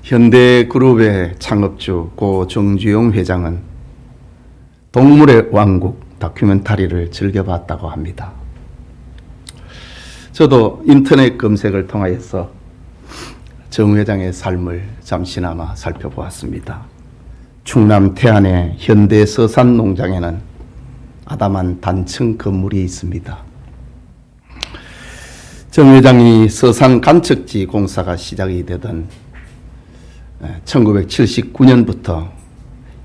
현대그룹의 창업주 고 정주영 회장은 동물의 왕국 다큐멘터리를 즐겨봤다고 합니다. 저도 인터넷 검색을 통하여서 정 회장의 삶을 잠시나마 살펴보았습니다. 충남 태안의 현대서산 농장에는 아담한 단층 건물이 있습니다. 정 회장이 서산 간척지 공사가 시작이 되던 1979년부터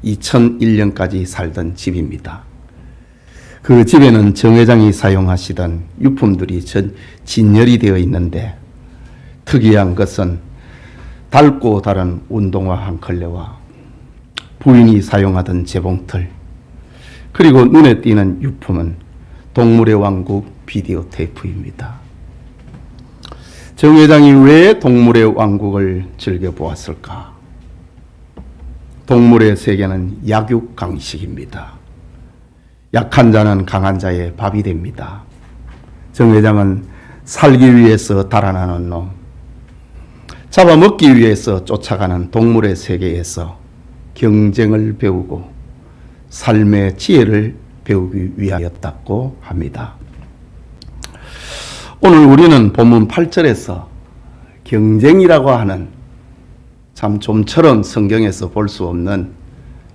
2001년까지 살던 집입니다. 그 집에는 정 회장이 사용하시던 유품들이 진열이 되어 있는데 특이한 것은 닳고 다른 운동화 한 컬레와 부인이 사용하던 재봉틀, 그리고 눈에 띄는 유품은 동물의 왕국 비디오 테이프입니다. 정 회장이 왜 동물의 왕국을 즐겨보았을까? 동물의 세계는 약육강식입니다. 약한 자는 강한 자의 밥이 됩니다. 정 회장은 살기 위해서 달아나는 놈, 잡아먹기 위해서 쫓아가는 동물의 세계에서 경쟁을 배우고 삶의 지혜를 배우기 위하였다고 합니다. 오늘 우리는 본문 8절에서 경쟁이라고 하는 참 좀처럼 성경에서 볼 수 없는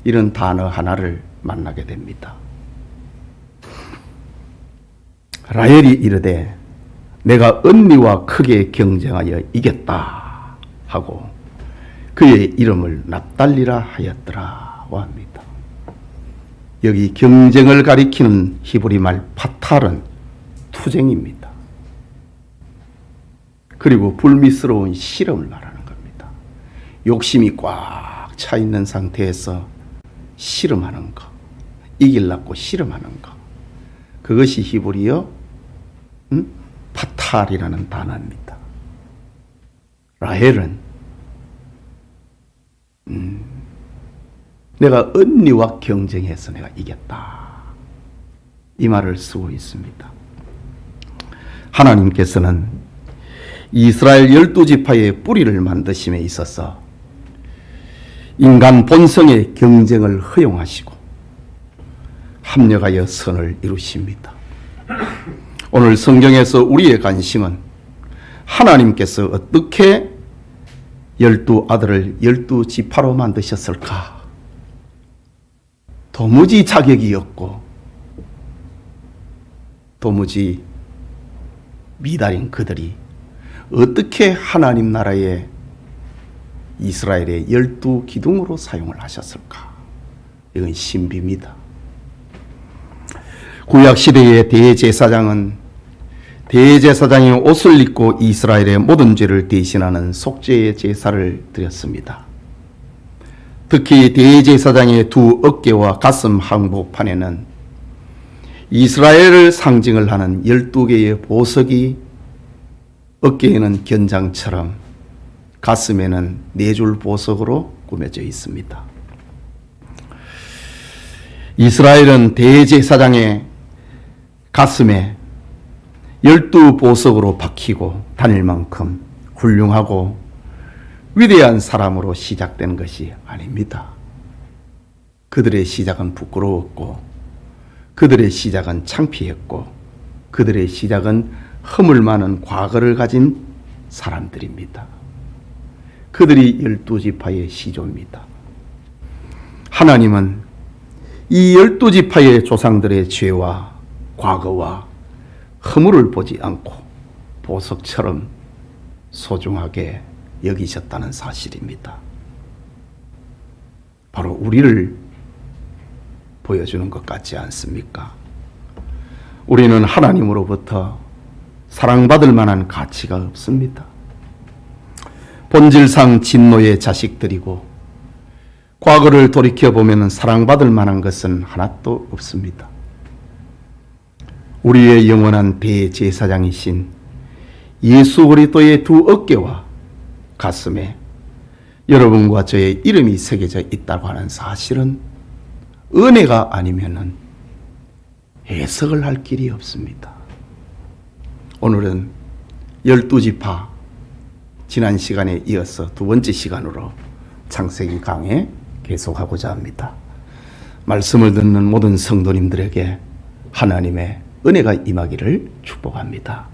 이런 단어 하나를 만나게 됩니다. 라헬이 이르되 내가 언니와 크게 경쟁하여 이겼다 하고 그의 이름을 납달리라 하였더라고 합니다. 여기 경쟁을 가리키는 히브리 말 파탈은 투쟁입니다. 그리고 불미스러운 실험을 말하는 겁니다. 욕심이 꽉 차 있는 상태에서 실험하는 것, 이기려고 실험하는 것, 그것이 히브리어 파탈이라는 단어입니다. 라헬은 내가 언니와 경쟁해서 내가 이겼다, 이 말을 쓰고 있습니다. 하나님께서는 이스라엘 12지파의 뿌리를 만드심에 있어서 인간 본성의 경쟁을 허용하시고 합력하여 선을 이루십니다. 오늘 성경에서 우리의 관심은 하나님께서 어떻게 12아들을 12지파로 만드셨을까? 도무지 자격이 없고 도무지 미달인 그들이 어떻게 하나님 나라의 이스라엘의 12기둥으로 사용을 하셨을까? 이건 신비입니다. 구약시대의 대제사장은 대제사장이 옷을 입고 이스라엘의 모든 죄를 대신하는 속죄의 제사를 드렸습니다. 특히 대제사장의 두 어깨와 가슴 항복판에는 이스라엘을 상징을 하는 12개의 보석이 어깨에는 견장처럼 가슴에는 4줄 보석으로 꾸며져 있습니다. 이스라엘은 대제사장의 가슴에 12보석으로 박히고 다닐 만큼 훌륭하고 위대한 사람으로 시작된 것이 아닙니다. 그들의 시작은 부끄러웠고 그들의 시작은 창피했고 그들의 시작은 허물 많은 과거를 가진 사람들입니다. 그들이 12지파의 시조입니다. 하나님은 이 12지파의 조상들의 죄와 과거와 허물을 보지 않고 보석처럼 소중하게 여기셨다는 사실입니다. 바로 우리를 보여주는 것 같지 않습니까? 우리는 하나님으로부터 사랑받을 만한 가치가 없습니다. 본질상 진노의 자식들이고 과거를 돌이켜보면 사랑받을 만한 것은 하나도 없습니다. 우리의 영원한 대제사장이신 예수 그리스도의 두 어깨와 가슴에 여러분과 저의 이름이 새겨져 있다고 하는 사실은 은혜가 아니면은 해석을 할 길이 없습니다. 오늘은 12지파 지난 시간에 이어서 두 번째 시간으로 창세기 강해 계속하고자 합니다. 말씀을 듣는 모든 성도님들에게 하나님의 은혜가 임하기를 축복합니다.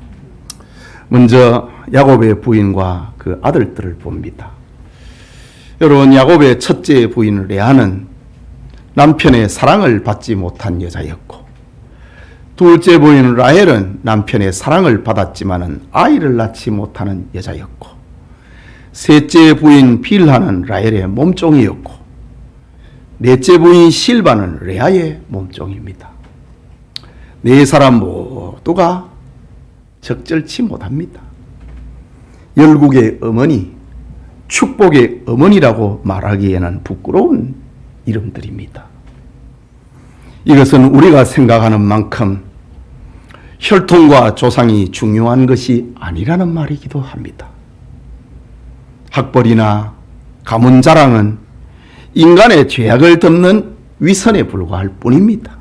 먼저 야곱의 부인과 그 아들들을 봅니다. 여러분, 야곱의 첫째 부인 레아는 남편의 사랑을 받지 못한 여자였고, 둘째 부인 라헬은 남편의 사랑을 받았지만은 아이를 낳지 못하는 여자였고, 셋째 부인 빌하는 라헬의 몸종이었고, 넷째 부인 실바는 레아의 몸종입니다. 네 사람 모두가 적절치 못합니다. 열국의 어머니, 축복의 어머니라고 말하기에는 부끄러운 이름들입니다. 이것은 우리가 생각하는 만큼 혈통과 조상이 중요한 것이 아니라는 말이기도 합니다. 학벌이나 가문 자랑은 인간의 죄악을 덮는 위선에 불과할 뿐입니다.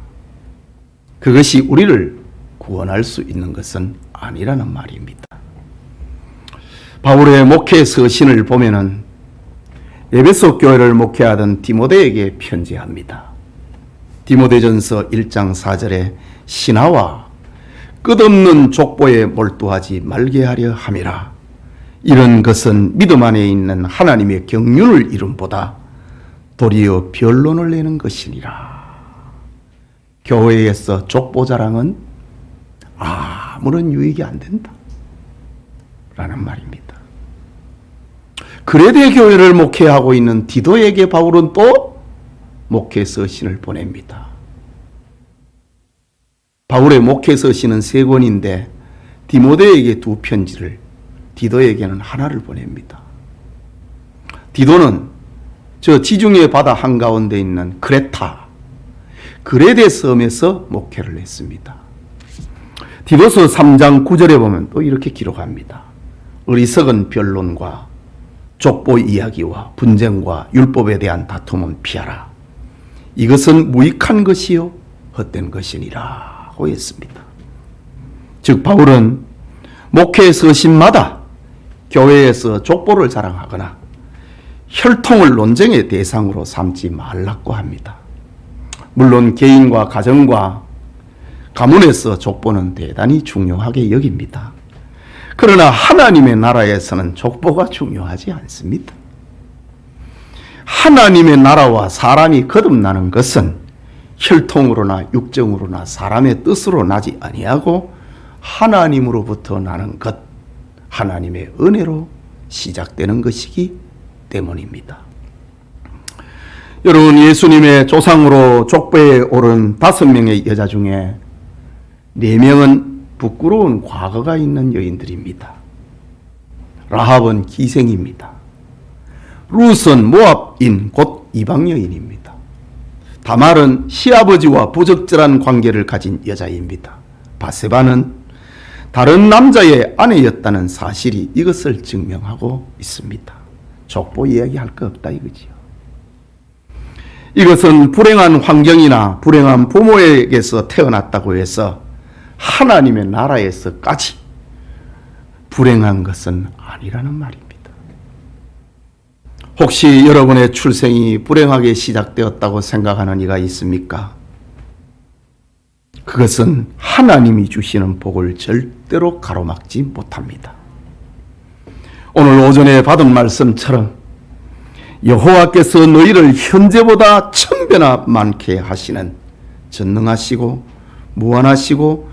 그것이 우리를 구원할 수 있는 것은 아니라는 말입니다. 바울의 목회 서신을 보면은 에베소 교회를 목회하던 디모데에게 편지합니다. 디모데전서 1장 4절에 신하와 끝없는 족보에 몰두하지 말게 하려 함이라. 이런 것은 믿음 안에 있는 하나님의 경륜을 이름보다 도리어 변론을 내는 것이니라. 교회에서 족보 자랑은 아무런 유익이 안 된다 라는 말입니다. 그레데 교회를 목회하고 있는 디도에게 바울은 또 목회 서신을 보냅니다. 바울의 목회 서신은 3권인데 디모데에게 2편지를, 디도에게는 하나를 보냅니다. 디도는 저 지중해 바다 한가운데 있는 그레데 섬에서 목회를 했습니다. 디도서 3장 9절에 보면 또 이렇게 기록합니다. 어리석은 변론과 족보 이야기와 분쟁과 율법에 대한 다툼은 피하라. 이것은 무익한 것이요 헛된 것이니라 고 했습니다. 즉 바울은 목회 서신마다 교회에서 족보를 자랑하거나 혈통을 논쟁의 대상으로 삼지 말라고 합니다. 물론 개인과 가정과 가문에서 족보는 대단히 중요하게 여깁니다. 그러나 하나님의 나라에서는 족보가 중요하지 않습니다. 하나님의 나라와 사람이 거듭나는 것은 혈통으로나 육정으로나 사람의 뜻으로 나지 아니하고 하나님으로부터 나는 것, 하나님의 은혜로 시작되는 것이기 때문입니다. 여러분, 예수님의 조상으로 족보에 오른 5명의 여자 중에 4명은 부끄러운 과거가 있는 여인들입니다. 라합은 기생입니다. 룻은 모압인 곧 이방 여인입니다. 다말은 시아버지와 부적절한 관계를 가진 여자입니다. 바세바는 다른 남자의 아내였다는 사실이 이것을 증명하고 있습니다. 족보 이야기할 거 없다 이거지요. 이것은 불행한 환경이나 불행한 부모에게서 태어났다고 해서 하나님의 나라에서까지 불행한 것은 아니라는 말입니다. 혹시 여러분의 출생이 불행하게 시작되었다고 생각하는 이가 있습니까? 그것은 하나님이 주시는 복을 절대로 가로막지 못합니다. 오늘 오전에 받은 말씀처럼 여호와께서 너희를 현재보다 1000배나 많게 하시는 전능하시고 무한하시고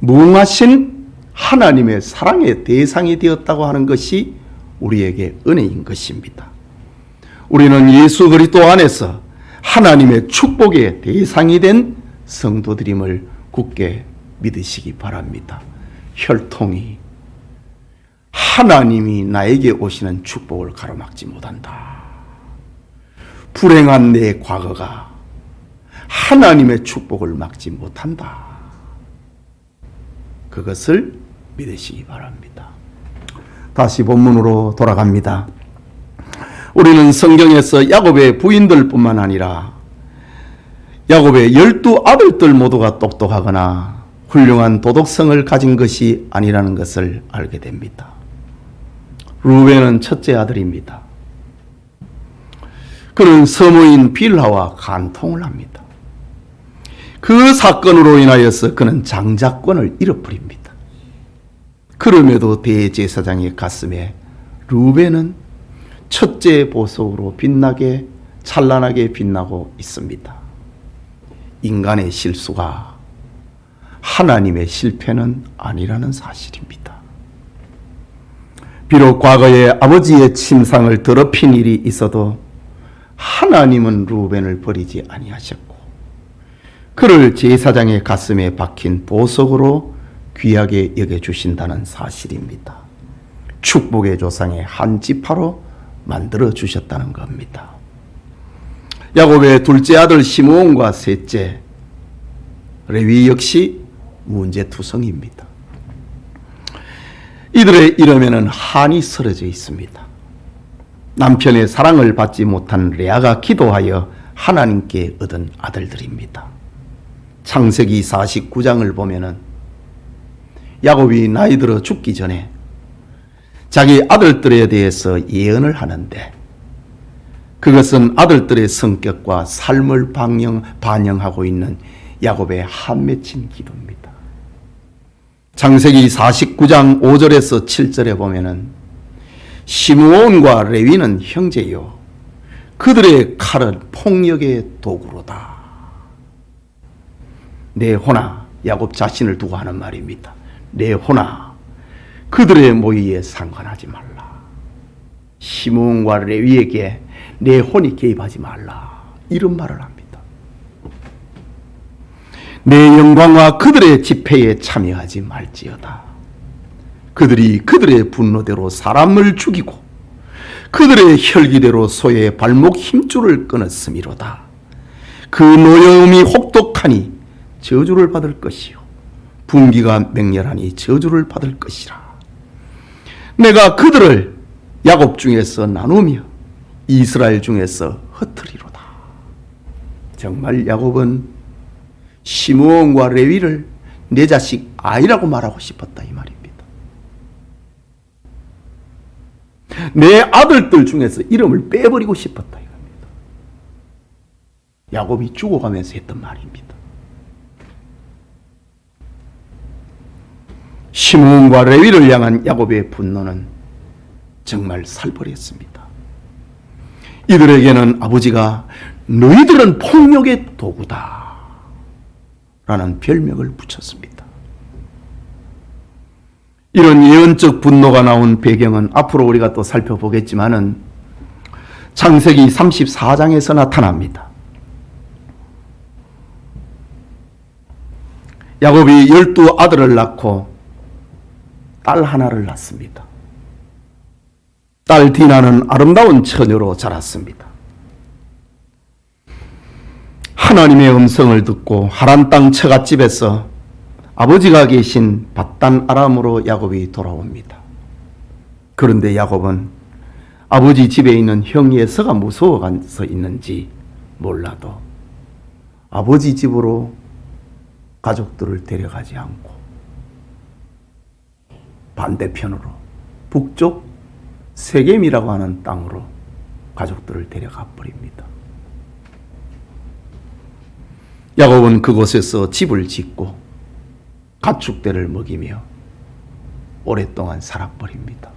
무궁하신 하나님의 사랑의 대상이 되었다고 하는 것이 우리에게 은혜인 것입니다. 우리는 예수 그리스도 안에서 하나님의 축복의 대상이 된 성도들임을 굳게 믿으시기 바랍니다. 혈통이 하나님이 나에게 오시는 축복을 가로막지 못한다. 불행한 내 과거가 하나님의 축복을 막지 못한다. 그것을 믿으시기 바랍니다. 다시 본문으로 돌아갑니다. 우리는 성경에서 야곱의 부인들 뿐만 아니라 야곱의 12 아들들 모두가 똑똑하거나 훌륭한 도덕성을 가진 것이 아니라는 것을 알게 됩니다. 루벤은 첫째 아들입니다. 그는 서모인 빌하와 간통을 합니다. 그 사건으로 인하여서 그는 장자권을 잃어버립니다. 그럼에도 대제사장의 가슴에 루벤은 첫째 보석으로 빛나게 찬란하게 빛나고 있습니다. 인간의 실수가 하나님의 실패는 아니라는 사실입니다. 비록 과거에 아버지의 침상을 더럽힌 일이 있어도 하나님은 루벤을 버리지 아니하셨고 그를 제사장의 가슴에 박힌 보석으로 귀하게 여겨주신다는 사실입니다. 축복의 조상의 한 지파로 만들어 주셨다는 겁니다. 야곱의 둘째 아들 시므온과 셋째 레위 역시 문제투성입니다. 이들의 이름에는 한이 서려져 있습니다. 남편의 사랑을 받지 못한 레아가 기도하여 하나님께 얻은 아들들입니다. 창세기 49장을 보면은 야곱이 나이 들어 죽기 전에 자기 아들들에 대해서 예언을 하는데 그것은 아들들의 성격과 삶을 반영하고 있는 야곱의 한 맺힌 기도입니다. 창세기 49장 5절에서 7절에 보면은 시므온과 레위는 형제요 그들의 칼은 폭력의 도구로다. 내 호나 야곱 자신을 두고 하는 말입니다. 내 호나 그들의 모의에 상관하지 말라. 시므온과 레위에게 내 혼이 개입하지 말라. 이런 말을 합니다. 내 영광과 그들의 집회에 참여하지 말지어다. 그들이 그들의 분노대로 사람을 죽이고 그들의 혈기대로 소의 발목 힘줄을 끊었음이로다. 그 노여움이 혹독하니 저주를 받을 것이요 분기가 맹렬하니 저주를 받을 것이라. 내가 그들을 야곱 중에서 나누며 이스라엘 중에서 흩으리로다. 정말 야곱은 시므온과 레위를 내 자식 아이라고 말하고 싶었다 이 말입니다. 내 아들들 중에서 이름을 빼버리고 싶었다 이겁니다. 야곱이 죽어가면서 했던 말입니다. 시므온과 레위를 향한 야곱의 분노는 정말 살벌했습니다. 이들에게는 아버지가 너희들은 폭력의 도구다 라는 별명을 붙였습니다. 이런 예언적 분노가 나온 배경은 앞으로 우리가 또 살펴보겠지만은 창세기 34장에서 나타납니다. 야곱이 12아들을 낳고 딸 하나를 낳습니다. 딸 디나는 아름다운 처녀로 자랐습니다. 하나님의 음성을 듣고 하란 땅 처갓집에서 아버지가 계신 밧단 아람으로 야곱이 돌아옵니다. 그런데 야곱은 아버지 집에 있는 형 예서가 무서워서 있는지 몰라도 아버지 집으로 가족들을 데려가지 않고 반대편으로 북쪽 세겜이라고 하는 땅으로 가족들을 데려가 버립니다. 야곱은 그곳에서 집을 짓고 가축대를 먹이며 오랫동안 살아버립니다.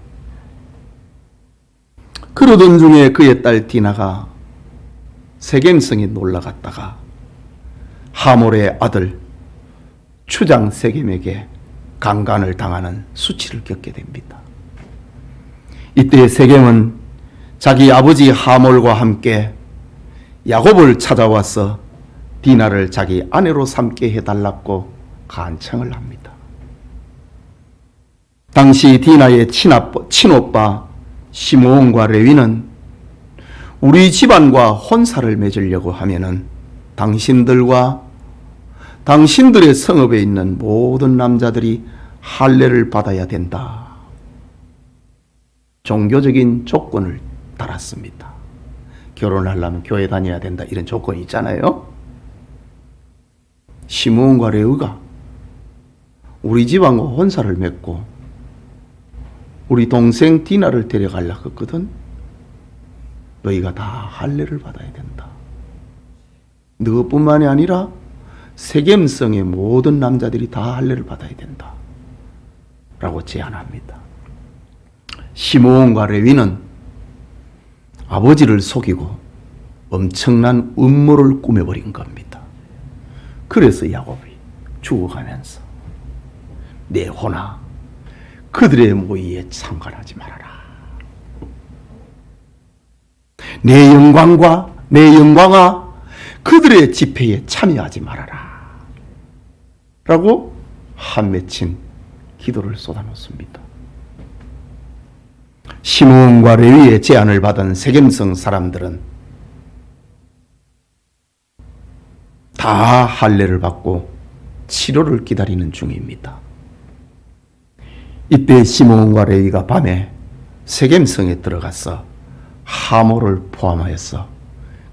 그러던 중에 그의 딸 디나가 세겜성에 놀러갔다가 하몰의 아들 추장 세겜에게 강간을 당하는 수치를 겪게 됩니다. 이때 세겜은 자기 아버지 하몰과 함께 야곱을 찾아와서 디나를 자기 아내로 삼게 해달라고 간청을 합니다. 당시 디나의 친오빠 시므온과 레위는 우리 집안과 혼사를 맺으려고 하면은 당신들과 당신들의 성읍에 있는 모든 남자들이 할례를 받아야 된다. 종교적인 조건을 달았습니다. 결혼하려면 교회 다녀야 된다 이런 조건이 있잖아요. 시므온과 레위가 우리 집안과 혼사를 맺고 우리 동생 디나를 데려가려고 했거든. 너희가 다 할례를 받아야 된다. 너뿐만이 아니라 세겜성의 모든 남자들이 다 할례를 받아야 된다. 라고 제안합니다. 시므온과 레위는 아버지를 속이고 엄청난 음모를 꾸며버린 겁니다. 그래서 야곱이 죽어가면서 내 호나 그들의 모의에 참관하지 말아라. 내 영광아 그들의 집회에 참여하지 말아라. 라고 한맺힌 기도를 쏟아놓습니다. 시므온과 레위의 제안을 받은 세겜성 사람들은 다 할례를 받고 치료를 기다리는 중입니다. 이때 시므온과 레위가 밤에 세겜성에 들어가서 하모를 포함하여서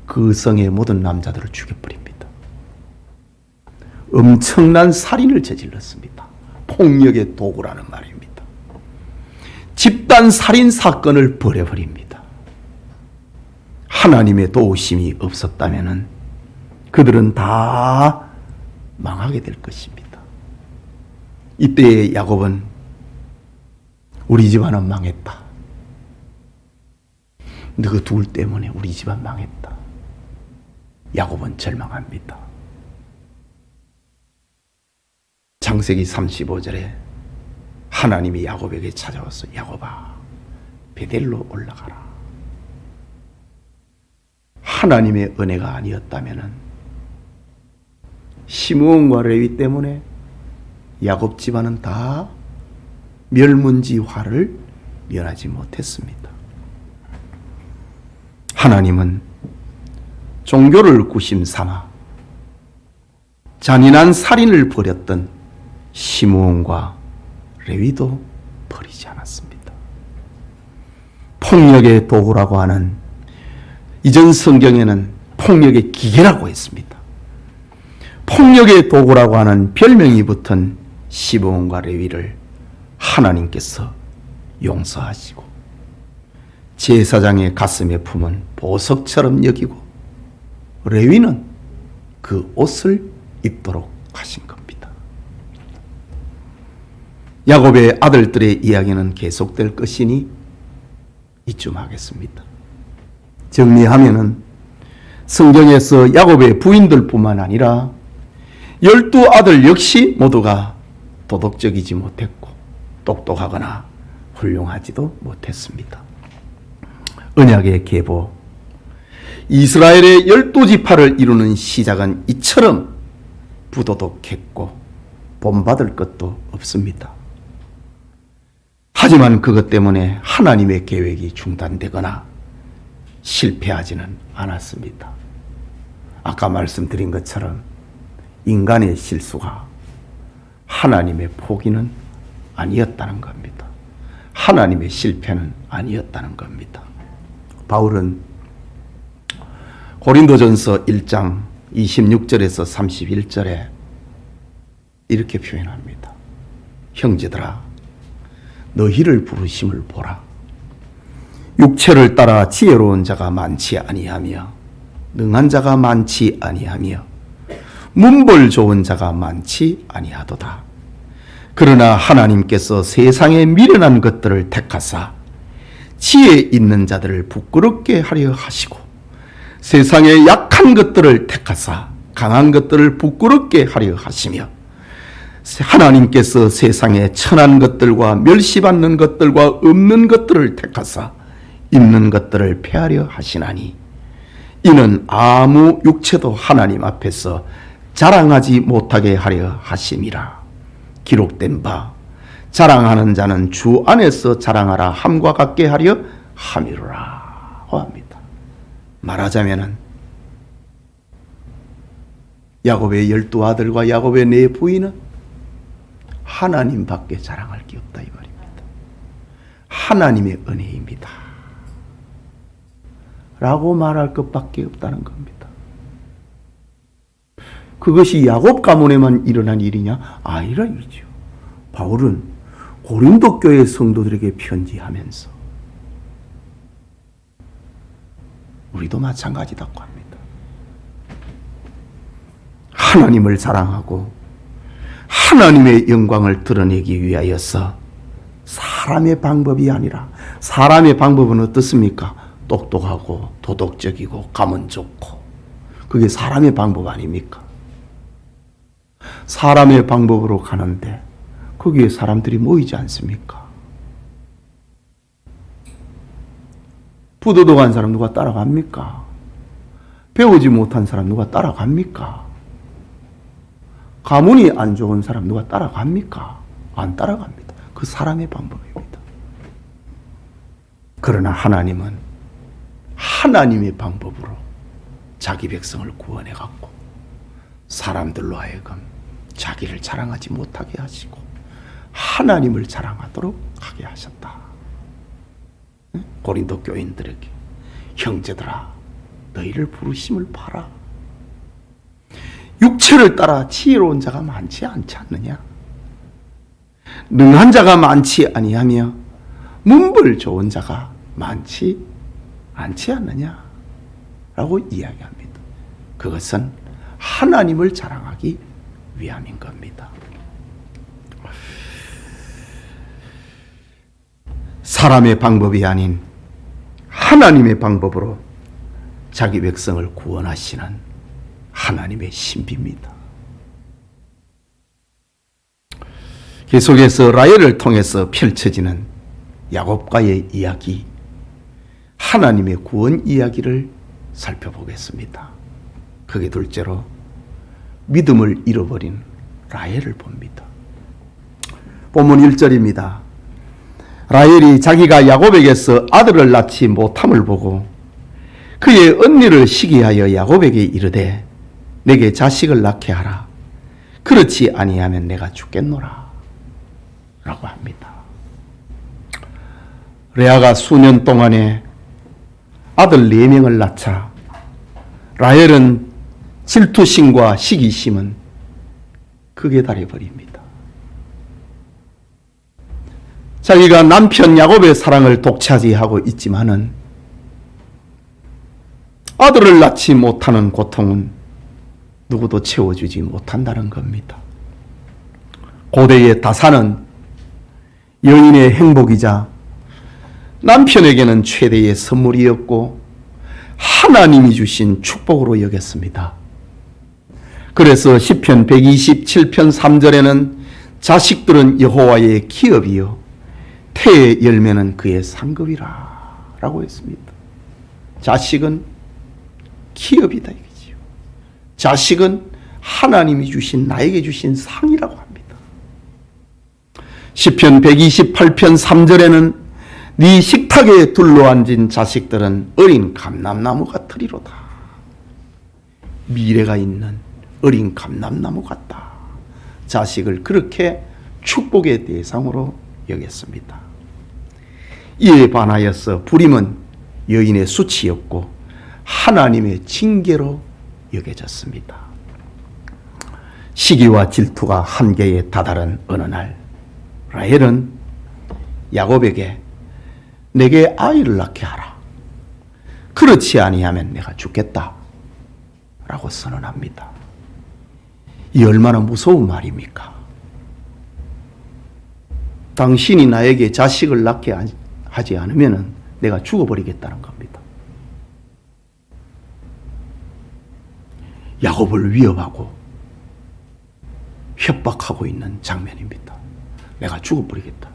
그 성의 모든 남자들을 죽여버립니다. 엄청난 살인을 저질렀습니다. 폭력의 도구라는 말입니다. 집단 살인 사건을 벌여버립니다. 하나님의 도우심이 없었다면 그들은 다 망하게 될 것입니다. 이때 야곱은 우리 집안은 망했다. 너희 둘 때문에 우리 집안 망했다. 야곱은 절망합니다. 창세기 35절에 하나님이 야곱에게 찾아와서 야곱아 베델로 올라가라. 하나님의 은혜가 아니었다면 시므온과 레위 때문에 야곱 집안은 다 멸문지화를 면하지 못했습니다. 하나님은 종교를 구심 삼아 잔인한 살인을 벌였던 시므온과 레위도 버리지 않았습니다. 폭력의 도구라고 하는 이전 성경에는 폭력의 기계라고 했습니다. 폭력의 도구라고 하는 별명이 붙은 시므온과 레위를 하나님께서 용서하시고 제사장의 가슴에 품은 보석처럼 여기고 레위는 그 옷을 입도록 하신 겁니다. 야곱의 아들들의 이야기는 계속될 것이니 이쯤 하겠습니다. 정리하면은 성경에서 야곱의 부인들뿐만 아니라 12아들 역시 모두가 도덕적이지 못했고 똑똑하거나 훌륭하지도 못했습니다. 언약의 계보, 이스라엘의 12지파를 이루는 시작은 이처럼 부도덕했고 본받을 것도 없습니다. 하지만 그것 때문에 하나님의 계획이 중단되거나 실패하지는 않았습니다. 아까 말씀드린 것처럼 인간의 실수가 하나님의 포기는 아니었다는 겁니다. 하나님의 실패는 아니었다는 겁니다. 바울은 고린도전서 1장 26절에서 31절에 이렇게 표현합니다. 형제들아, 너희를 부르심을 보라. 육체를 따라 지혜로운 자가 많지 아니하며 능한 자가 많지 아니하며 문벌 좋은 자가 많지 아니하도다. 그러나 하나님께서 세상에 미련한 것들을 택하사 지혜 있는 자들을 부끄럽게 하려 하시고 세상에 약한 것들을 택하사 강한 것들을 부끄럽게 하려 하시며 하나님께서 세상에 천한 것들과 멸시받는 것들과 없는 것들을 택하사 있는 것들을 폐하려 하시나니 이는 아무 육체도 하나님 앞에서 자랑하지 못하게 하려 하심이라. 기록된 바 자랑하는 자는 주 안에서 자랑하라 함과 같게 하려 함이로라 합니다. 말하자면은 야곱의 12아들과 야곱의 4부인은 하나님밖에 자랑할 게 없다 이 말입니다. 하나님의 은혜입니다 라고 말할 것밖에 없다는 겁니다. 그것이 야곱 가문에만 일어난 일이냐? 아니라 일이죠. 바울은 고린도 교회 성도들에게 편지하면서 우리도 마찬가지다고 합니다. 하나님을 사랑하고 하나님의 영광을 드러내기 위하여서 사람의 방법이 아니라, 사람의 방법은 어떻습니까? 똑똑하고 도덕적이고 가면 좋고, 그게 사람의 방법 아닙니까? 사람의 방법으로 가는데 거기에 사람들이 모이지 않습니까? 부도덕한 사람 누가 따라갑니까? 배우지 못한 사람 누가 따라갑니까? 가문이 안 좋은 사람 누가 따라갑니까? 안 따라갑니다. 그 사람의 방법입니다. 그러나 하나님은 하나님의 방법으로 자기 백성을 구원해 갖고 사람들로 하여금 자기를 자랑하지 못하게 하시고 하나님을 자랑하도록 하게 하셨다. 고린도 교인들에게, 형제들아, 너희를 부르심을 봐라. 육체를 따라 지혜로운 자가 많지 않지 않느냐? 능한 자가 많지 아니하며 문벌 좋은 자가 많지 않지 않느냐? 라고 이야기합니다. 그것은 하나님을 자랑하기 위함인 겁니다. 사람의 방법이 아닌 하나님의 방법으로 자기 백성을 구원하시는 하나님의 신비입니다. 계속해서 라헬을 통해서 펼쳐지는 야곱과의 이야기, 하나님의 구원 이야기를 살펴보겠습니다. 그게 둘째로 믿음을 잃어버린 라헬을 봅니다. 본문 1절입니다. 라헬이 자기가 야곱에게서 아들을 낳지 못함을 보고 그의 언니를 시기하여 야곱에게 이르되 내게 자식을 낳게 하라. 그렇지 아니하면 내가 죽겠노라. 라고 합니다. 레아가 수년 동안에 아들 4명을 낳자 라헬은 질투심과 시기심은 극에 달해버립니다. 자기가 남편 야곱의 사랑을 독차지하고 있지만은 아들을 낳지 못하는 고통은 누구도 채워주지 못한다는 겁니다. 고대의 다산은 여인의 행복이자 남편에게는 최대의 선물이었고 하나님이 주신 축복으로 여겼습니다. 그래서 시편 127편 3절에는 자식들은 여호와의 기업이요 태의 열매는 그의 상급이라 라고 했습니다. 자식은 기업이다 이거지요. 자식은 하나님이 주신, 나에게 주신 상이라고 합니다. 시편 128편 3절에는 네 식탁에 둘러앉은 자식들은 어린 감람나무 같으리로다. 미래가 있는 어린 감람나무 같다. 자식을 그렇게 축복의 대상으로 여겼습니다. 이에 반하여서 불임은 여인의 수치였고 하나님의 징계로 여겨졌습니다. 시기와 질투가 한계에 다다른 어느 날 라헬은 야곱에게 내게 아이를 낳게 하라. 그렇지 아니하면 내가 죽겠다. 라고 선언합니다. 이 얼마나 무서운 말입니까? 당신이 나에게 자식을 낳게 하지 않으면 내가 죽어버리겠다는 겁니다. 야곱을 위협하고 협박하고 있는 장면입니다. 내가 죽어버리겠다.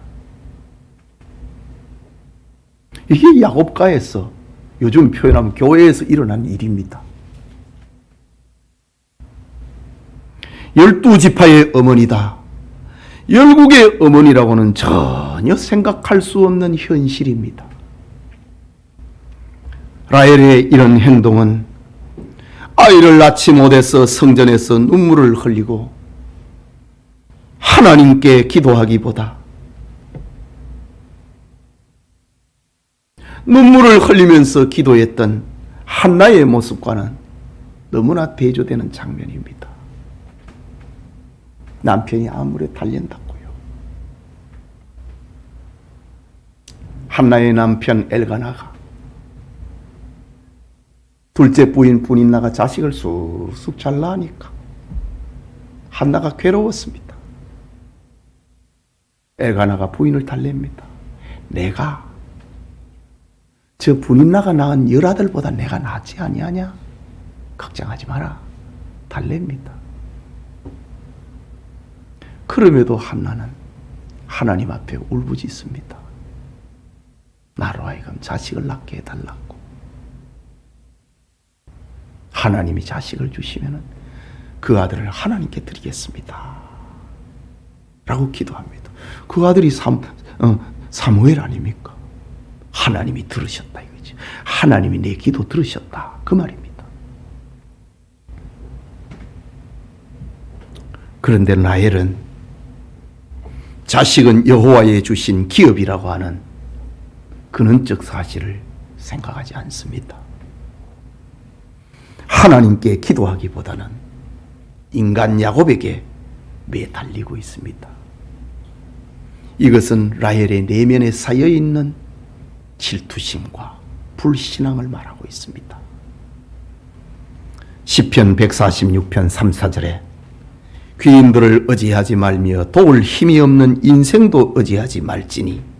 이게 야곱가에서 요즘 표현하면 교회에서 일어난 일입니다. 12지파의 어머니다. 열국의 어머니라고는 전혀 생각할 수 없는 현실입니다. 라헬의 이런 행동은 아이를 낳지 못해서 성전에서 눈물을 흘리고 하나님께 기도하기보다 눈물을 흘리면서 기도했던 한나의 모습과는 너무나 대조되는 장면입니다. 남편이 아무리 달랜다고요. 한나의 남편 엘가나가 둘째 부인 분인나가 자식을 쑥쑥 잘 낳으니까 한나가 괴로웠습니다. 엘가나가 부인을 달랩니다. 내가 저 분인나가 낳은 열아들보다 내가 낫지 아니하냐? 걱정하지 마라. 달랩니다. 그럼에도 한나는 하나님 앞에 울부짖습니다. 나로 하여금 자식을 낳게 해달라고. 하나님이 자식을 주시면 그 아들을 하나님께 드리겠습니다. 라고 기도합니다. 그 아들이 사무엘 아닙니까? 하나님이 들으셨다 이거지. 하나님이 내 기도 들으셨다 그 말입니다. 그런데 라헬은 자식은 여호와의 주신 기업이라고 하는 근원적 사실을 생각하지 않습니다. 하나님께 기도하기보다는 인간 야곱에게 매달리고 있습니다. 이것은 라헬의 내면에 쌓여있는 질투심과 불신앙을 말하고 있습니다. 시편 146편 3, 4절에 귀인들을 의지하지 말며 도울 힘이 없는 인생도 의지하지 말지니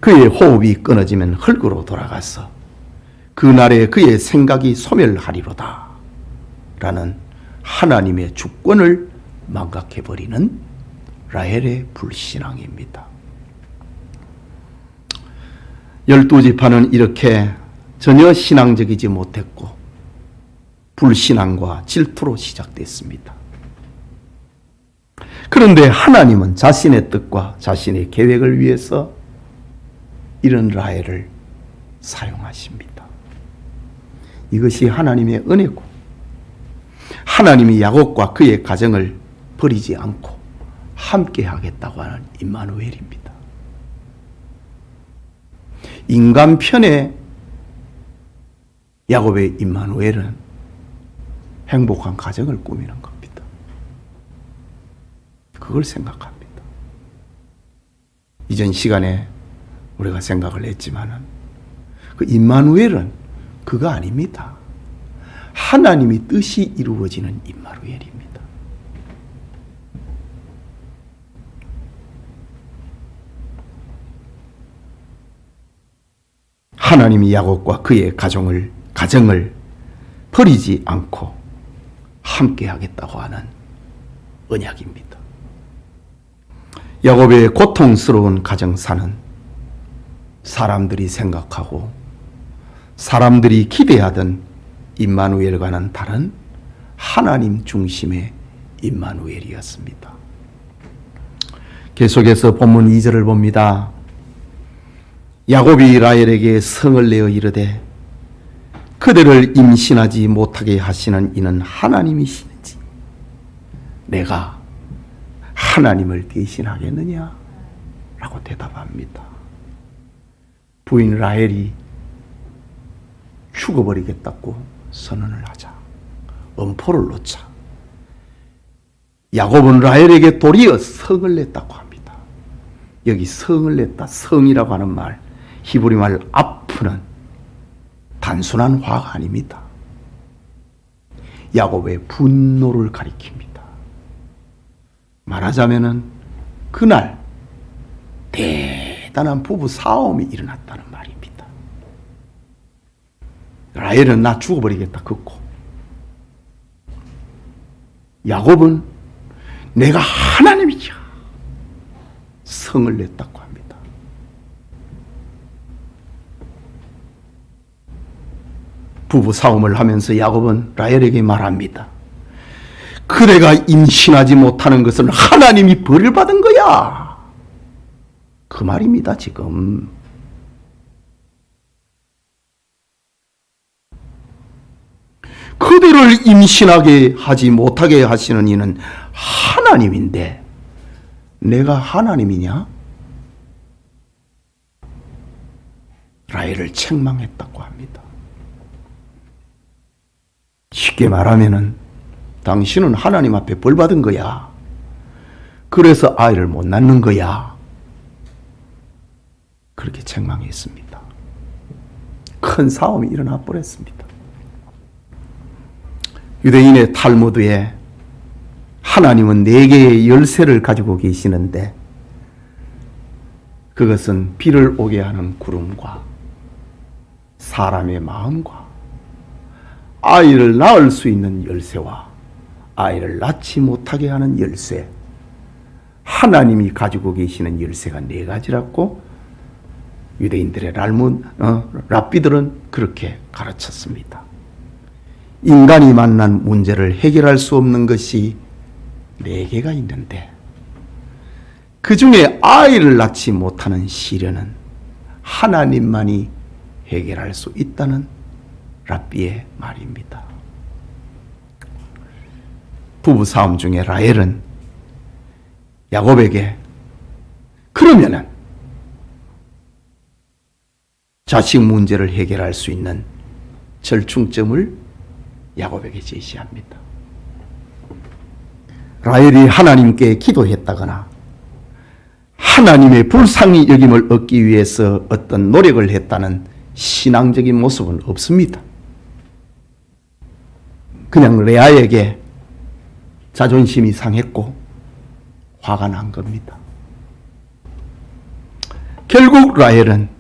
그의 호흡이 끊어지면 흙으로 돌아가서 그날에 그의 생각이 소멸하리로다 라는 하나님의 주권을 망각해버리는 라헬의 불신앙입니다. 12지파는 이렇게 전혀 신앙적이지 못했고 불신앙과 질투로 시작됐습니다. 그런데 하나님은 자신의 뜻과 자신의 계획을 위해서 이런 라헬을 사용하십니다. 이것이 하나님의 은혜고 하나님이 야곱과 그의 가정을 버리지 않고 함께 하겠다고 하는 임마누엘입니다. 인간 편에 야곱의 임마누엘은 행복한 가정을 꾸미는 겁니다. 그걸 생각합니다. 이전 시간에 우리가 생각을 했지만은 그 임마누엘은 그거 아닙니다. 하나님이 뜻이 이루어지는 임마누엘입니다. 하나님이 야곱과 그의 가정을 버리지 않고 함께 하겠다고 하는 언약입니다. 야곱의 고통스러운 가정사는 사람들이 생각하고 사람들이 기대하던 임마누엘과는 다른 하나님 중심의 임마누엘이었습니다. 계속해서 본문 2절을 봅니다. 야곱이 라헬에게 성을 내어 이르되 그대를 임신하지 못하게 하시는 이는 하나님이시는지 내가 하나님을 대신하겠느냐? 라고 대답합니다. 부인 라헬이 죽어버리겠다고 선언을 하자. 엄포를 놓자. 야곱은 라헬에게 도리어 성을 냈다고 합니다. 여기 성을 냈다, 성이라고 하는 말, 히브리 말 아프는 단순한 화가 아닙니다. 야곱의 분노를 가리킵니다. 말하자면은 그날 대단한 부부 싸움이 일어났다는 말입니다. 라헬은 나 죽어버리겠다 긋고 야곱은 내가 하나님이야 성을 냈다고 합니다. 부부 싸움을 하면서 야곱은 라헬에게 말합니다. 그대가 임신하지 못하는 것은 하나님이 벌을 받은 거야. 그 말입니다. 지금 그대를 임신하게 하지 못하게 하시는 이는 하나님인데 내가 하나님이냐? 라헬을 책망했다고 합니다. 쉽게 말하면은 당신은 하나님 앞에 벌 받은 거야. 그래서 아이를 못 낳는 거야. 그렇게 책망했습니다. 큰 싸움이 일어나 버렸습니다. 유대인의 탈무드에 하나님은 4개의 열쇠를 가지고 계시는데 그것은 비를 오게 하는 구름과 사람의 마음과 아이를 낳을 수 있는 열쇠와 아이를 낳지 못하게 하는 열쇠, 하나님이 가지고 계시는 열쇠가 4가지라고 유대인들의 랍비들은 그렇게 가르쳤습니다. 인간이 만난 문제를 해결할 수 없는 것이 4개가 있는데 그 중에 아이를 낳지 못하는 시련은 하나님만이 해결할 수 있다는 랍비의 말입니다. 부부싸움 중에 라헬은 야곱에게 그러면은 자식 문제를 해결할 수 있는 절충점을 야곱에게 제시합니다. 라헬이 하나님께 기도했다거나 하나님의 불쌍히 여김을 얻기 위해서 어떤 노력을 했다는 신앙적인 모습은 없습니다. 그냥 레아에게 자존심이 상했고 화가 난 겁니다. 결국 라헬은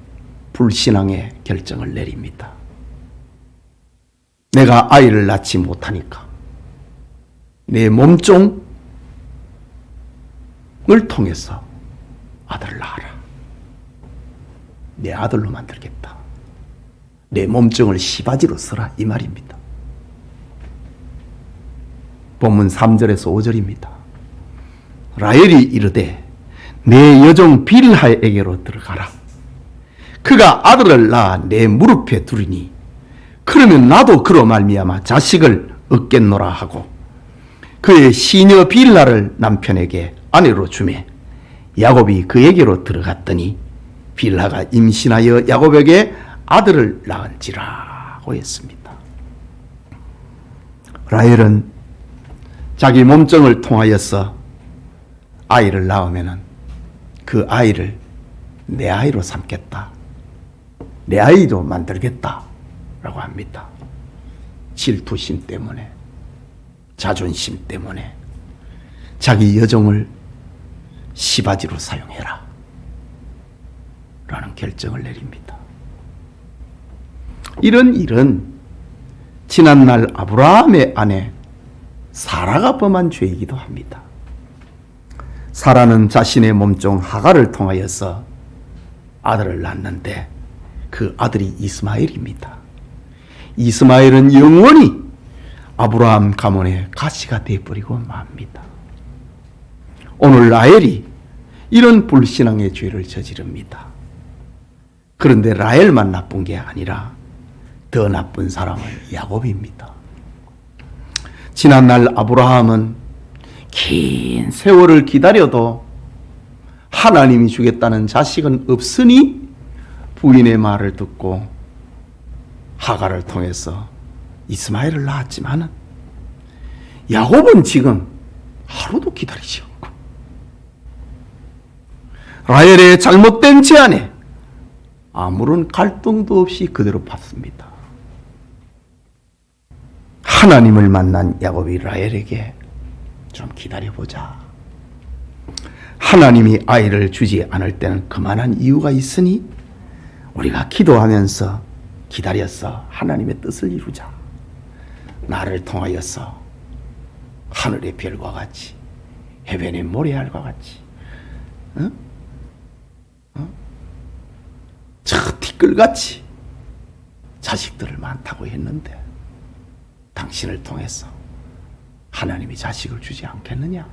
불신앙의 결정을 내립니다. 내가 아이를 낳지 못하니까 내 몸종을 통해서 아들을 낳아라. 내 아들로 만들겠다. 내 몸종을 시바지로 써라. 이 말입니다. 본문 3절에서 5절입니다. 라헬이 이르되 내 여종 빌하에게로 들어가라. 그가 아들을 낳아 내 무릎에 두리니 그러면 나도 그로 말미암아 자식을 얻겠노라 하고 그의 시녀 빌하를 남편에게 아내로 주매 야곱이 그에게로 들어갔더니 빌하가 임신하여 야곱에게 아들을 낳은지라고 했습니다. 라헬은 자기 몸종을 통하여서 아이를 낳으면 그 아이를 내 아이로 삼겠다. 내 아이로 만들겠다. 라고 합니다. 질투심 때문에, 자존심 때문에 자기 여종을 시바지로 사용해라. 라는 결정을 내립니다. 이런 일은 지난날 아브라함의 아내 사라가 범한 죄이기도 합니다. 사라는 자신의 몸종 하갈을 통하여서 아들을 낳았는데 그 아들이 이스마엘입니다. 이스마엘은 영원히 아브라함 가문의 가시가 되어버리고 맙니다. 오늘 라헬이 이런 불신앙의 죄를 저지릅니다. 그런데 라헬만 나쁜 게 아니라 더 나쁜 사람은 야곱입니다. 지난날 아브라함은 긴 세월을 기다려도 하나님이 주겠다는 자식은 없으니 부인의 말을 듣고 하갈을 통해서 이스마엘을 낳았지만 야곱은 지금 하루도 기다리지 않고 라헬의 잘못된 제안에 아무런 갈등도 없이 그대로 받습니다. 하나님을 만난 야곱이 라헬에게 좀 기다려보자. 하나님이 아이를 주지 않을 때는 그만한 이유가 있으니 우리가 기도하면서 기다려서 하나님의 뜻을 이루자. 나를 통하여서 하늘의 별과 같이 해변의 모래알과 같이 저 티끌같이 자식들을 많다고 했는데 당신을 통해서 하나님이 자식을 주지 않겠느냐?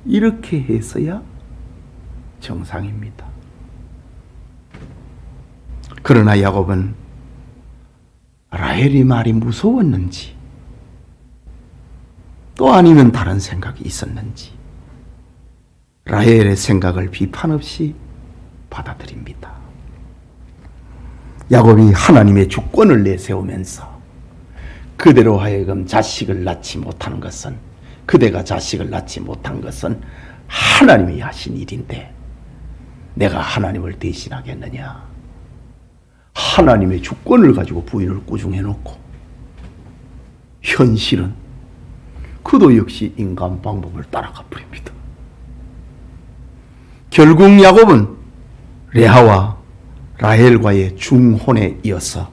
이렇게 해서야 정상입니다. 그러나 야곱은 라헬이 말이 무서웠는지 또 아니면 다른 생각이 있었는지 라헬의 생각을 비판 없이 받아들입니다. 야곱이 하나님의 주권을 내세우면서 그대로 하여금 자식을 낳지 못하는 것은 그대가 자식을 낳지 못한 것은 하나님이 하신 일인데 내가 하나님을 대신하겠느냐? 하나님의 주권을 가지고 부인을 꾸중해놓고 현실은 그도 역시 인간 방법을 따라가 버립니다. 결국 야곱은 레아와 라헬과의 중혼에 이어서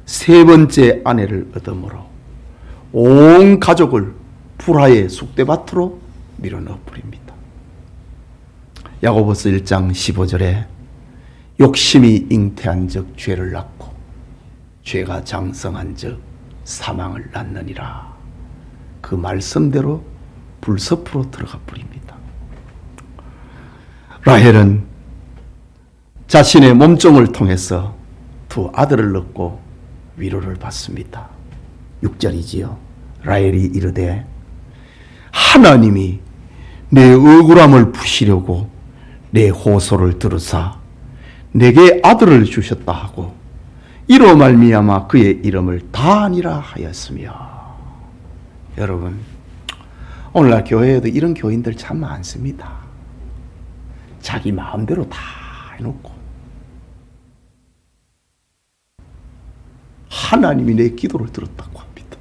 세 번째 아내를 얻음으로 온 가족을 불화의 쑥대밭으로 밀어넣어 버립니다. 야고보서 1장 15절에 욕심이 잉태한 즉 죄를 낳고 죄가 장성한 즉 사망을 낳느니라. 그 말씀대로 불섭으로 들어가 버립니다. 라헬은 자신의 몸종을 통해서 두 아들을 낳고 위로를 받습니다. 6절이지요. 라헬이 이르되 하나님이 내 억울함을 푸시려고 내 호소를 들으사 내게 아들을 주셨다 하고 이로 말미암아 그의 이름을 다니라 하였으며. 여러분, 오늘날 교회에도 이런 교인들 참 많습니다. 자기 마음대로 다 해놓고 하나님이 내 기도를 들었다고 합니다.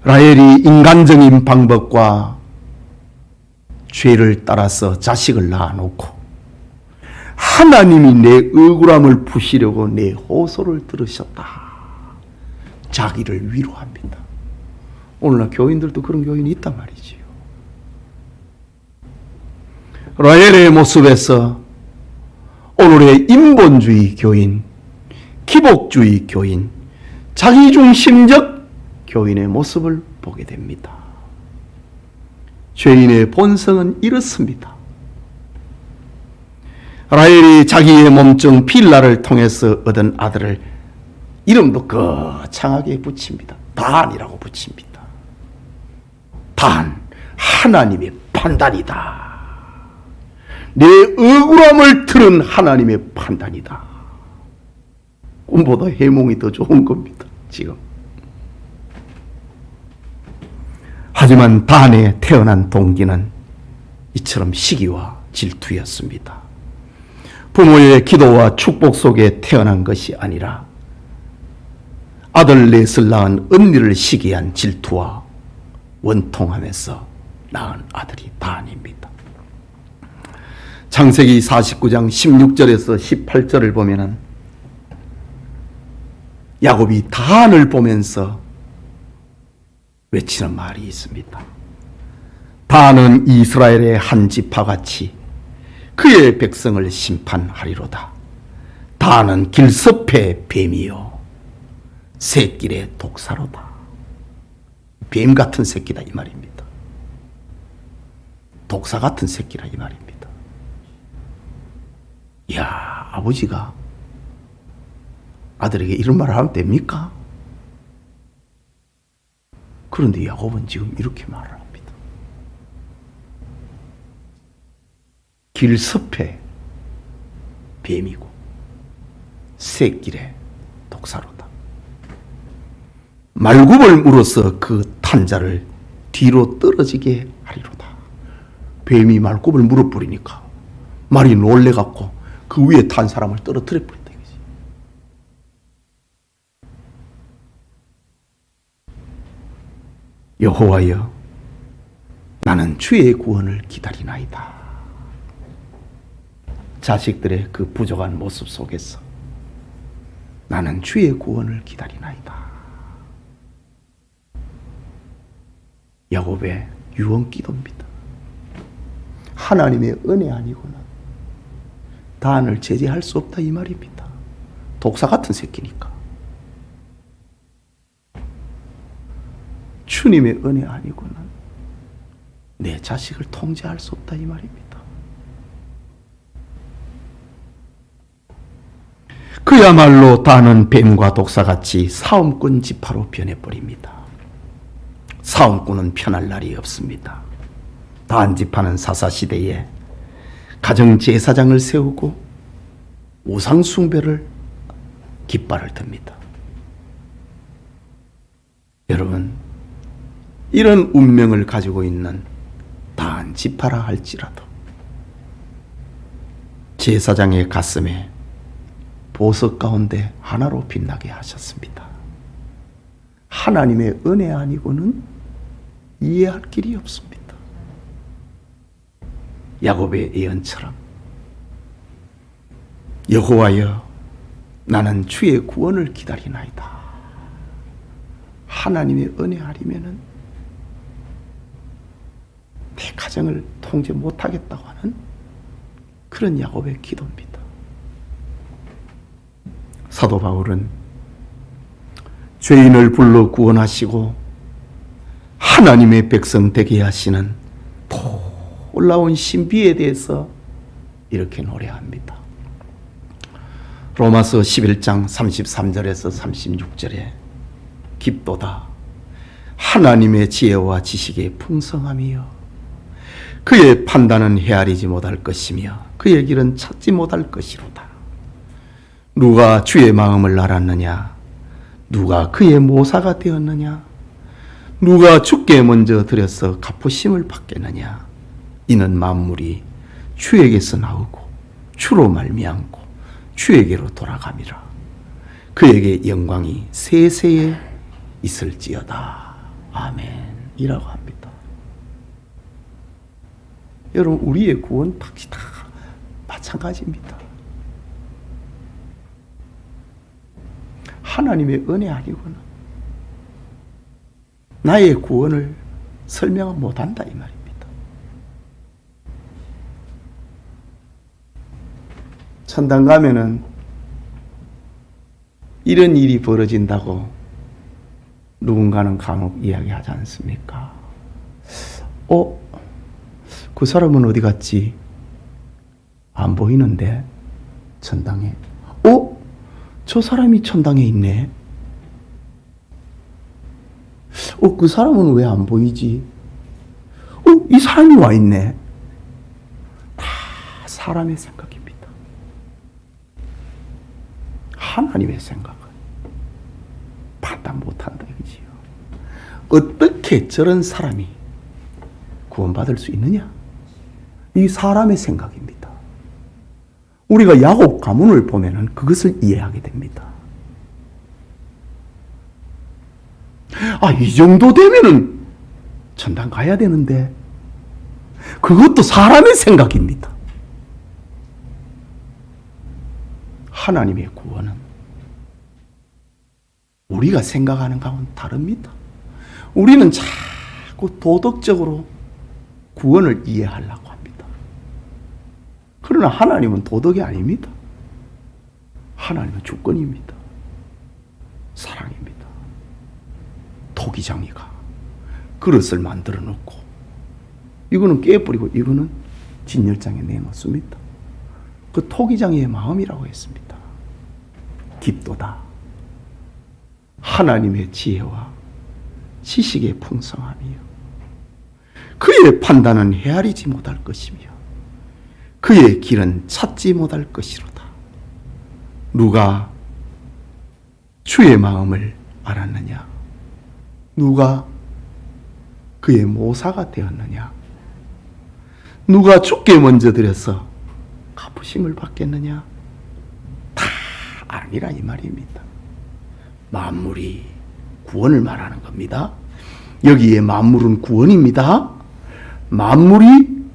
라헬이 인간적인 방법과 죄를 따라서 자식을 낳아놓고 하나님이 내 억울함을 푸시려고 내 호소를 들으셨다. 자기를 위로합니다. 오늘날 교인들도 그런 교인이 있단 말이지요. 라헬의 모습에서 오늘의 인본주의 교인, 기복주의 교인, 자기중심적 교인의 모습을 보게 됩니다. 죄인의 본성은 이렇습니다. 라헬이 자기의 몸종 빌라를 통해서 얻은 아들을 이름도 거창하게 붙입니다. 단이라고 붙입니다. 단, 하나님의 판단이다. 내 억울함을 들은 하나님의 판단이다. 꿈보다 해몽이 더 좋은 겁니다. 지금. 하지만 단에 태어난 동기는 이처럼 시기와 질투였습니다. 부모의 기도와 축복 속에 태어난 것이 아니라 아들 넷을 낳은 언니를 시기한 질투와 원통함에서 낳은 아들이 단입니다. 창세기 49장 16절에서 18절을 보면은 야곱이 단을 보면서 외치는 말이 있습니다. 단은 이스라엘의 한 지파같이 그의 백성을 심판하리로다. 단은 길섭의 뱀이요 새길의 독사로다. 뱀 같은 새끼다 이 말입니다. 독사 같은 새끼라 이 말입니다. 이야, 아버지가 아들에게 이런 말을 하면 됩니까? 그런데 야곱은 지금 이렇게 말을 합니다. 길섭의 뱀이고 새길의 독사로다. 말굽을 물어서 그 탄자를 뒤로 떨어지게 하리로다. 뱀이 말굽을 물어버리니까 말이 놀래갖고 그 위에 탄 사람을 떨어뜨려 버린다 이거지. 여호와여, 나는 주의 구원을 기다리나이다. 자식들의 그 부족한 모습 속에서 나는 주의 구원을 기다리나이다. 야곱의 유언 기도입니다. 하나님의 은혜 아니고는 단을 제재할 수 없다 이 말입니다. 독사 같은 새끼니까. 주님의 은혜 아니고는 내 자식을 통제할 수 없다 이 말입니다. 그야말로 단은 뱀과 독사같이 사움꾼 지파로 변해버립니다. 사움꾼은 편할 날이 없습니다. 단 지파는 사사시대에 가정제사장을 세우고 우상숭배를 깃발을 듭니다. 여러분, 이런 운명을 가지고 있는 단 지파라 할지라도 제사장의 가슴에 보석 가운데 하나로 빛나게 하셨습니다. 하나님의 은혜 아니고는 이해할 길이 없습니다. 야곱의 예언처럼 여호와여 나는 주의 구원을 기다리나이다. 하나님의 은혜 아니면은 내 가정을 통제 못하겠다고 하는 그런 야곱의 기도입니다. 사도 바울은 죄인을 불러 구원하시고 하나님의 백성 되게 하시는 놀라운 신비에 대해서 이렇게 노래합니다. 로마서 11장 33절에서 36절에 깊도다 하나님의 지혜와 지식의 풍성함이여 그의 판단은 헤아리지 못할 것이며 그의 길은 찾지 못할 것이로다. 누가 주의 마음을 알았느냐? 누가 그의 모사가 되었느냐? 누가 주께 먼저 드려서 갚으심을 받겠느냐? 이는 만물이 주에게서 나오고 주로 말미암고 주에게로 돌아감이라. 그에게 영광이 세세에 있을지어다. 아멘. 이라고 합니다. 여러분, 우리의 구원 다 마찬가지입니다. 하나님의 은혜 아니고는 나의 구원을 설명 못한다 이 말입니다. 천당 가면은 이런 일이 벌어진다고 누군가는 간혹 이야기하지 않습니까? 그 사람은 어디 갔지? 안 보이는데 천당에. 저 사람이 천당에 있네. 그 사람은 왜 안 보이지? 이 사람이 와 있네. 다 사람의 생각입니다. 하나님의 생각은 판단 못한다 이거지요. 어떻게 저런 사람이 구원받을 수 있느냐? 이 사람의 생각입니다. 우리가 야곱 가문을 보면은 그것을 이해하게 됩니다. 이 정도 되면은 천당 가야 되는데 그것도 사람의 생각입니다. 하나님의 구원은 우리가 생각하는 것과는 다릅니다. 우리는 자꾸 도덕적으로 구원을 이해하려고 합니다. 그러나 하나님은 도덕이 아닙니다. 하나님은 주권입니다. 사랑입니다. 토기장이가 그릇을 만들어 놓고 이거는 깨버리고 이거는 진열장에 내놓습니다. 그 토기장이의 마음이라고 했습니다. 깊도다 하나님의 지혜와 지식의 풍성함이요 그의 판단은 헤아리지 못할 것이며 그의 길은 찾지 못할 것이로다. 누가 주의 마음을 알았느냐? 누가 그의 모사가 되었느냐? 누가 주께 먼저 드려서 갚으심을 받겠느냐? 다 아니라 이 말입니다. 만물이 구원을 말하는 겁니다. 여기에 만물은 구원입니다. 만물이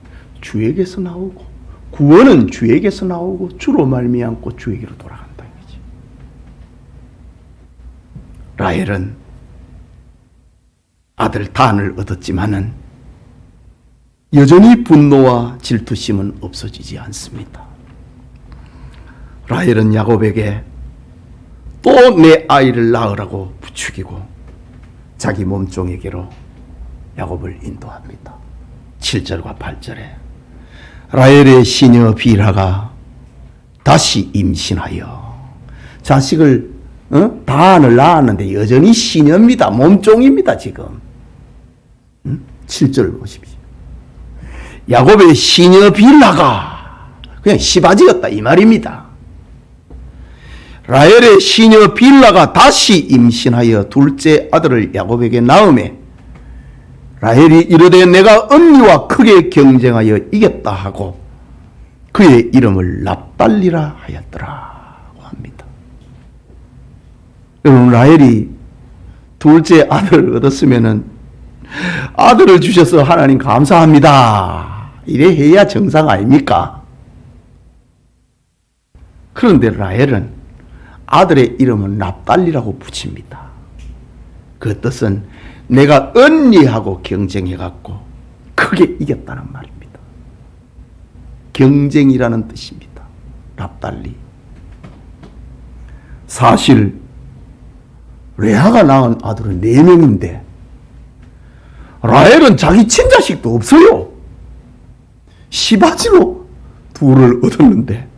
주에게서 나오고 구원은 주에게서 나오고 주로 말미암고 주에게로 돌아간다 이거지. 라헬은 아들 단을 얻었지만은 여전히 분노와 질투심은 없어지지 않습니다. 라헬은 야곱에게 또 내 아이를 낳으라고 부추기고 자기 몸종에게로 야곱을 인도합니다. 7절과 8절에 라헬의 시녀 빌하가 다시 임신하여 자식을 단을 낳았는데 여전히 시녀입니다. 몸종입니다. 지금 7절 보십시오. 야곱의 시녀 빌하가 그냥 시바지였다 이 말입니다. 라헬의 시녀 빌하가 다시 임신하여 둘째 아들을 야곱에게 낳음에 라헬이 이르되 내가 언니와 크게 경쟁하여 이겼다 하고 그의 이름을 납달리라 하였더라고 합니다. 여러분, 라헬이 둘째 아들을 얻었으면은 아들을 주셔서 하나님 감사합니다 이래 해야 정상 아닙니까? 그런데 라헬은 아들의 이름은 납달리라고 붙입니다. 그 뜻은 내가 언니하고 경쟁해갖고 크게 이겼다는 말입니다. 경쟁이라는 뜻입니다. 납달리. 사실 레아가 낳은 아들은 4명인데 라헬은 자기 친자식도 없어요. 시바지로 둘을 얻었는데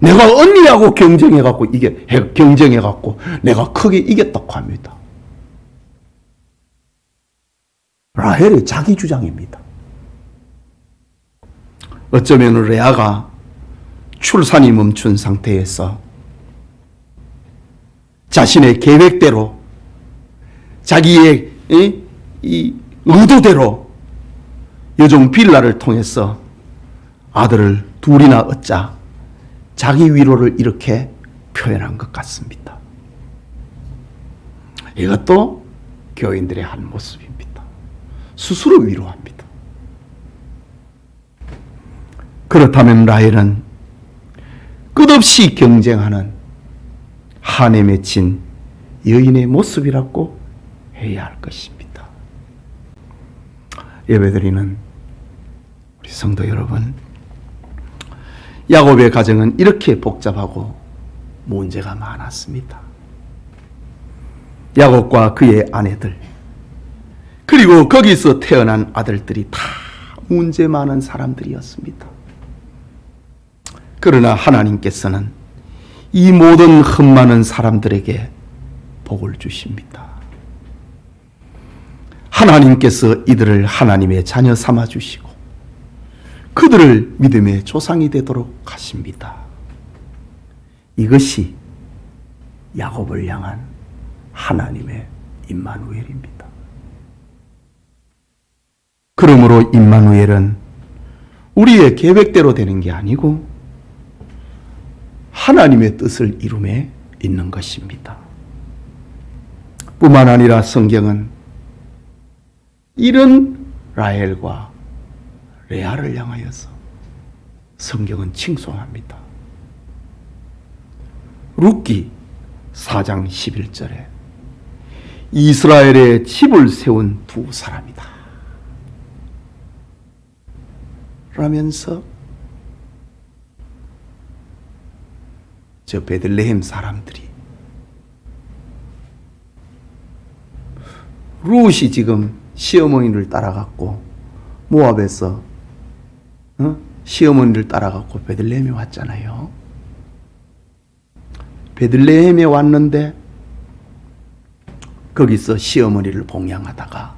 내가 언니하고 경쟁해갖고 내가 크게 이겼다고 합니다. 라헬의 자기 주장입니다. 어쩌면 레아가 출산이 멈춘 상태에서 자신의 계획대로 자기의 이 의도대로 여종 빌라를 통해서 아들을 둘이나 얻자 자기 위로를 이렇게 표현한 것 같습니다. 이것도 교인들의 한 모습입니다. 스스로 위로합니다. 그렇다면 라헬은 끝없이 경쟁하는 한에 맺힌 여인의 모습이라고 해야 할 것입니다. 예배드리는 우리 성도 여러분, 야곱의 가정은 이렇게 복잡하고 문제가 많았습니다. 야곱과 그의 아내들, 그리고 거기서 태어난 아들들이 다 문제 많은 사람들이었습니다. 그러나 하나님께서는 이 모든 흠 많은 사람들에게 복을 주십니다. 하나님께서 이들을 하나님의 자녀 삼아 주시고 그들을 믿음의 조상이 되도록 하십니다. 이것이 야곱을 향한 하나님의 임마누엘입니다. 그러므로 임마누엘은 우리의 계획대로 되는 게 아니고 하나님의 뜻을 이룸에 있는 것입니다. 뿐만 아니라 성경은 이런 라헬과 레아를 향하여서 성경은 칭송합니다. 룻기 4장 11절에 이스라엘의 집을 세운 두 사람이다 라면서 저 베들레헴 사람들이 룻이 지금 시어머니를 따라갔고 모압에서 시어머니를 따라갔고 베들레헴에 왔잖아요. 베들레헴에 왔는데 거기서 시어머니를 봉양하다가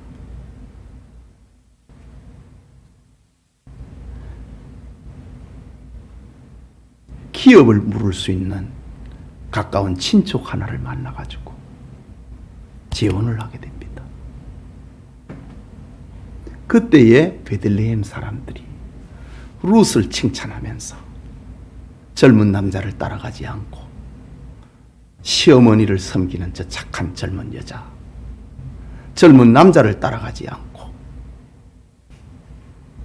기업을 물을 수 있는 가까운 친척 하나를 만나가지고 재혼을 하게 됩니다. 그때의 베들레헴 사람들이 룻을 칭찬하면서 젊은 남자를 따라가지 않고 시어머니를 섬기는 저 착한 젊은 여자, 젊은 남자를 따라가지 않고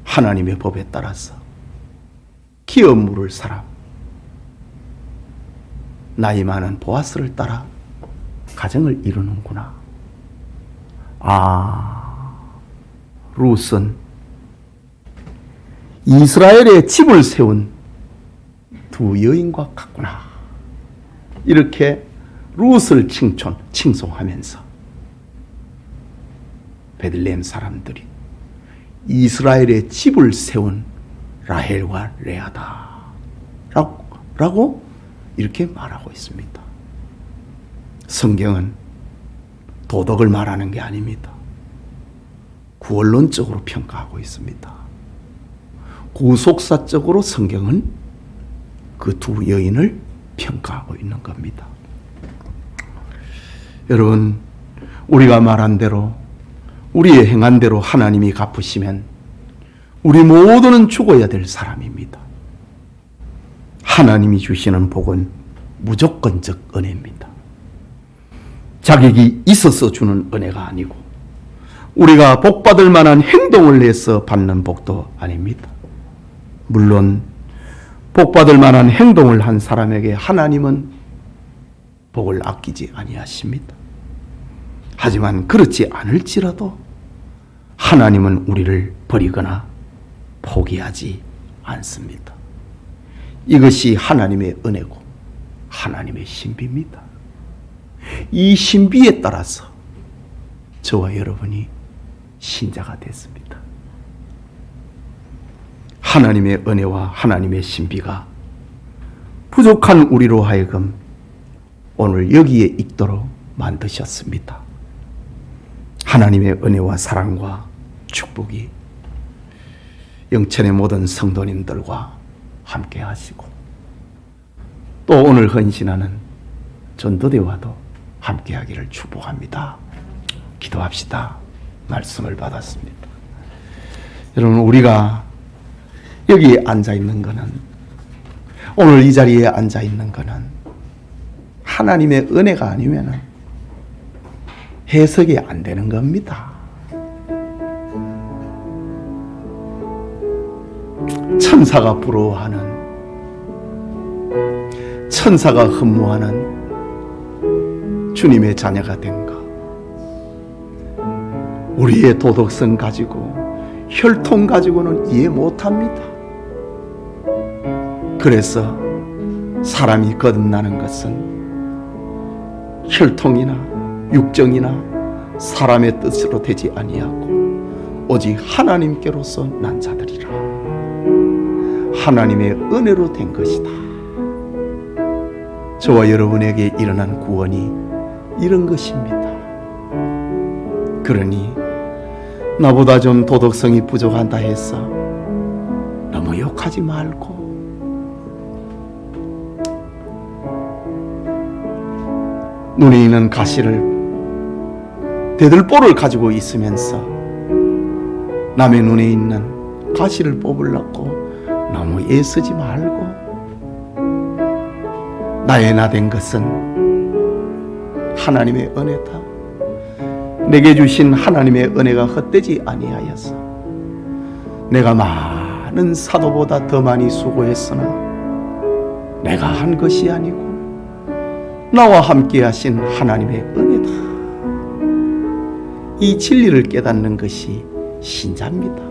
하나님의 법에 따라서 기업 물을 사람, 나이 많은 보아스를 따라 가정을 이루는구나. 룻은 이스라엘의 집을 세운 두 여인과 같구나. 이렇게 룻을 칭송하면서 베들레헴 사람들이 이스라엘의 집을 세운 라헬과 레아다 라고 이렇게 말하고 있습니다. 성경은 도덕을 말하는 게 아닙니다. 구원론적으로 평가하고 있습니다. 구속사적으로 성경은 그 두 여인을 평가하고 있는 겁니다. 여러분, 우리가 말한 대로, 우리의 행한 대로 하나님이 갚으시면 우리 모두는 죽어야 될 사람입니다. 하나님이 주시는 복은 무조건적 은혜입니다. 자격이 있어서 주는 은혜가 아니고 우리가 복받을 만한 행동을 해서 받는 복도 아닙니다. 물론 복받을 만한 행동을 한 사람에게 하나님은 복을 아끼지 아니하십니다. 하지만 그렇지 않을지라도 하나님은 우리를 버리거나 포기하지 않습니다. 이것이 하나님의 은혜고 하나님의 신비입니다. 이 신비에 따라서 저와 여러분이 신자가 됐습니다. 하나님의 은혜와 하나님의 신비가 부족한 우리로 하여금 오늘 여기에 있도록 만드셨습니다. 하나님의 은혜와 사랑과 축복이 영천의 모든 성도님들과 함께 하시고 또 오늘 헌신하는 전도대와도 함께 하기를 축복합니다. 기도합시다. 말씀을 받았습니다. 여러분, 우리가 여기에 앉아 있는 것은, 오늘 이 자리에 앉아 있는 것은 하나님의 은혜가 아니면 해석이 안 되는 겁니다. 천사가 부러워하는, 천사가 흠모하는 주님의 자녀가 된 것, 우리의 도덕성 가지고 혈통 가지고는 이해 못합니다. 그래서 사람이 거듭나는 것은 혈통이나 육정이나 사람의 뜻으로 되지 아니하고 오직 하나님께로서 난 자들이라, 하나님의 은혜로 된 것이다. 저와 여러분에게 일어난 구원이 이런 것입니다. 그러니 나보다 좀 도덕성이 부족한다 해서 너무 욕하지 말고, 눈에 있는 가시를, 대들보를 가지고 있으면서 남의 눈에 있는 가시를 뽑으려고 너무 애쓰지 말고, 나의 나 된 것은 하나님의 은혜다. 내게 주신 하나님의 은혜가 헛되지 아니하여서 내가 많은 사도보다 더 많이 수고했으나 내가 한 것이 아니고 나와 함께 하신 하나님의 은혜다. 이 진리를 깨닫는 것이 신자입니다.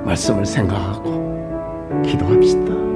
말씀을 생각하고 기도합시다.